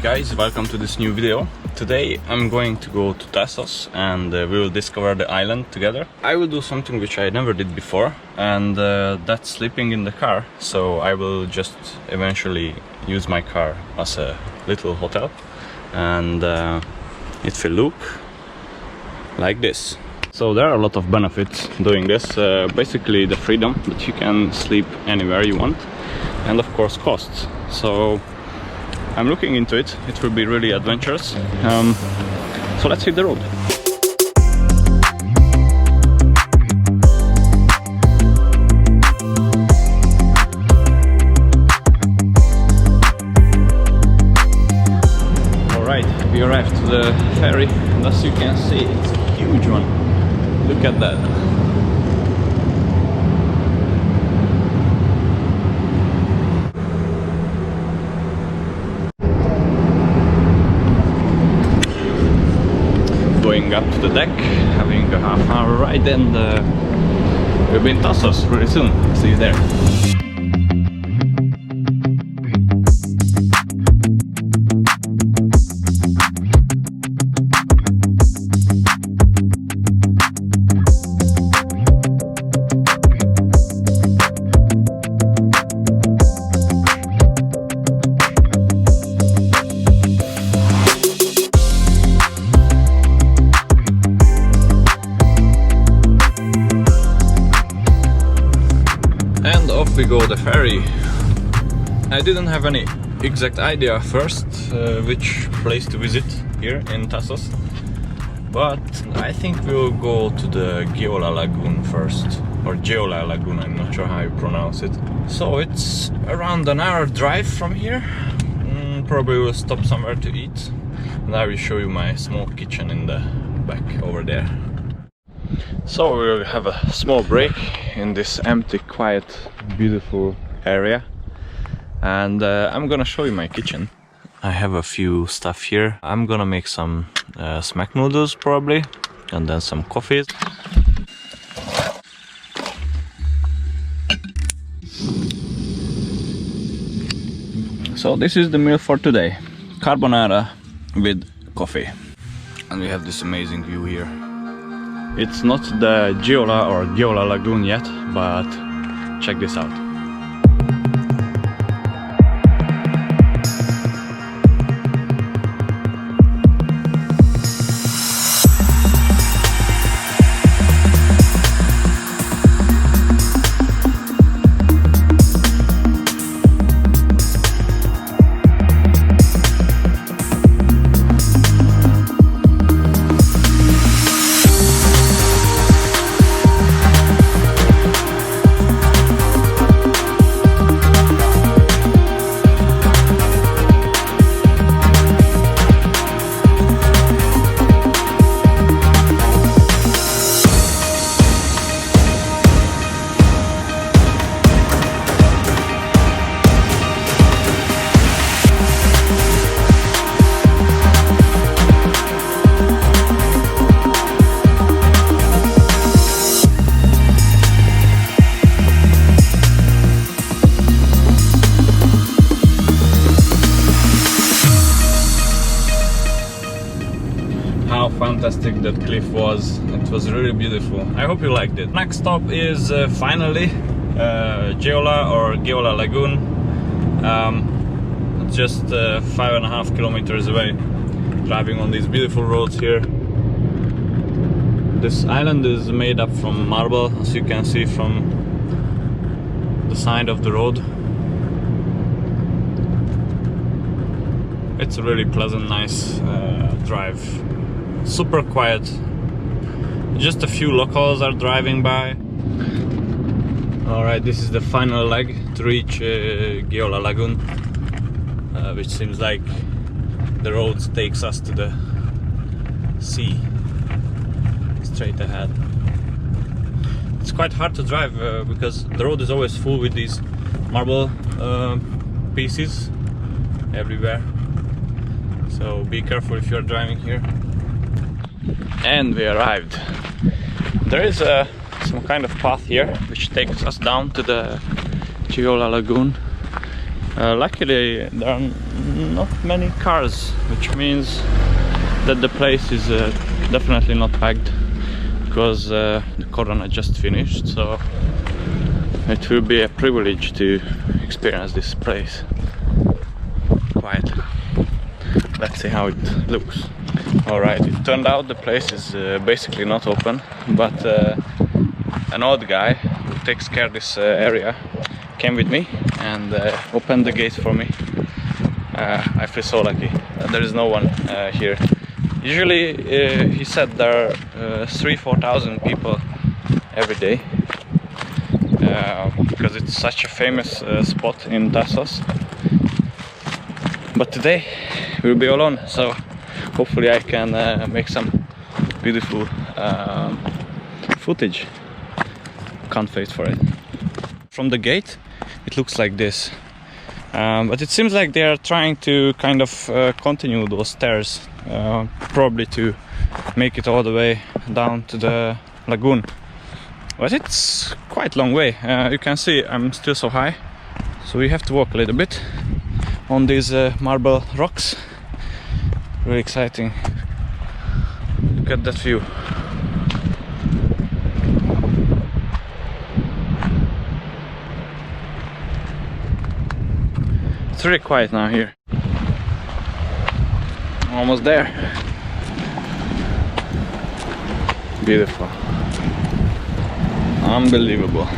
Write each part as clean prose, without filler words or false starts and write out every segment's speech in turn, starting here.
guys, welcome to this new video. Today I'm going to go to Thassos and we will discover the island together. I will do something which I never did before, and that's sleeping in the car. So I will just eventually use my car as a little hotel, and it will look like this. So there are a lot of benefits doing this. Basically the freedom that you can sleep anywhere you want, and of course costs. So I'm looking into it. It will be really adventurous. So let's hit the road. Alright, we arrived to the ferry, and as you can see, it's a huge one. Look at that. Going up to the deck, having a half-hour ride, and we'll be in Thassos pretty soon. See you there. And off we go, the ferry. I didn't have any exact idea first which place to visit here in Thassos, but I think we'll go to the GIOLA Lagoon first, or GIOLA Lagoon, I'm not sure how you pronounce it. So it's around an hour drive from here. Probably we'll stop somewhere to eat, and I will show you my small kitchen in the back over there. So we'll have a small break in this empty, quiet, beautiful area, and I'm gonna show you my kitchen. I have a few stuff here. I'm gonna make some smack noodles probably, and then some coffee. So this is the meal for today: carbonara with coffee, and we have this amazing view here. It's not the GIOLA or GIOLA Lagoon yet, but check this out. How fantastic that cliff was. It was really beautiful. I hope you liked it. Next stop is finally GIOLA or GIOLA Lagoon. It's just 5.5 kilometers away, driving on these beautiful roads here. This island is made up from marble, as you can see from the side of the road. It's a really pleasant, nice drive. Super quiet. Just a few locals are driving by. Alright, this is the final leg to reach GIOLA Lagoon, which seems like the road takes us to the sea straight ahead. It's quite hard to drive because the road is always full with these marble pieces everywhere, so be careful if you're driving here. And we arrived. There is some kind of path here which takes us down to the GIOLA Lagoon. Luckily there are not many cars, which means that the place is definitely not packed, because the corona just finished, so it will be a privilege to experience this place quietly. Let's see how it looks. Alright, it turned out the place is basically not open, but an old guy who takes care of this area came with me and opened the gate for me. I feel so lucky. There is no one here. Usually he said there are 3,000–4,000 people every day, because it's such a famous spot in Thassos. But today we'll be alone, so hopefully I can make some beautiful footage. Can't wait for it. From the gate it looks like this, but it seems like they are trying to kind of continue those stairs, probably to make it all the way down to the lagoon. But it's quite a long way. You can see I'm still so high, so we have to walk a little bit on these marble rocks. Really exciting. Look at that view. It's really quiet now here. Almost there. Beautiful. Unbelievable.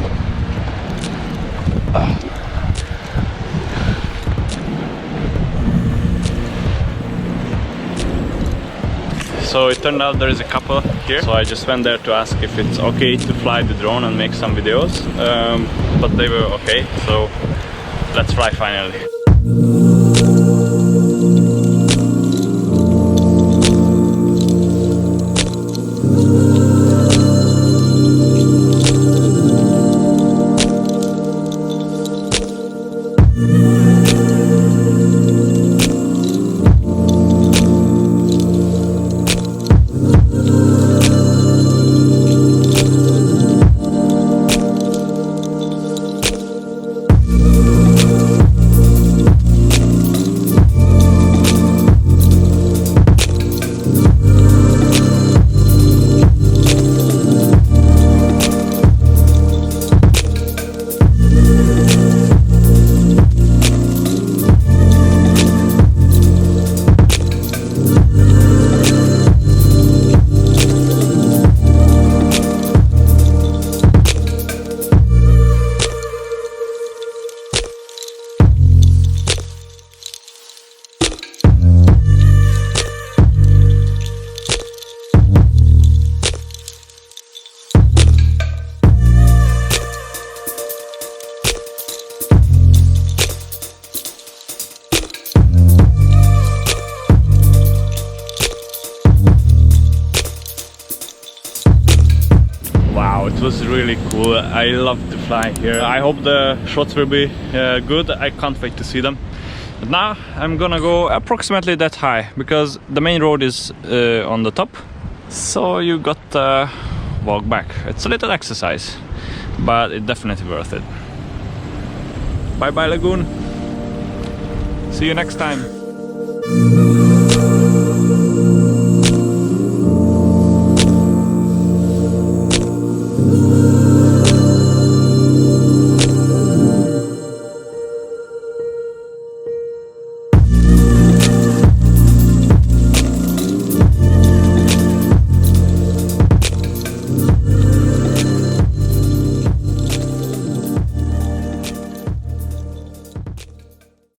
So it turned out there is a couple here, so I just went there to ask if it's okay to fly the drone and make some videos, but they were okay, so let's fly finally. It was really cool. I love to fly here. I hope the shots will be good. I can't wait to see them. But now I'm gonna go approximately that high, because the main road is on the top, so you got to walk back. It's a little exercise, but it's definitely worth it. Bye bye lagoon. See you next time.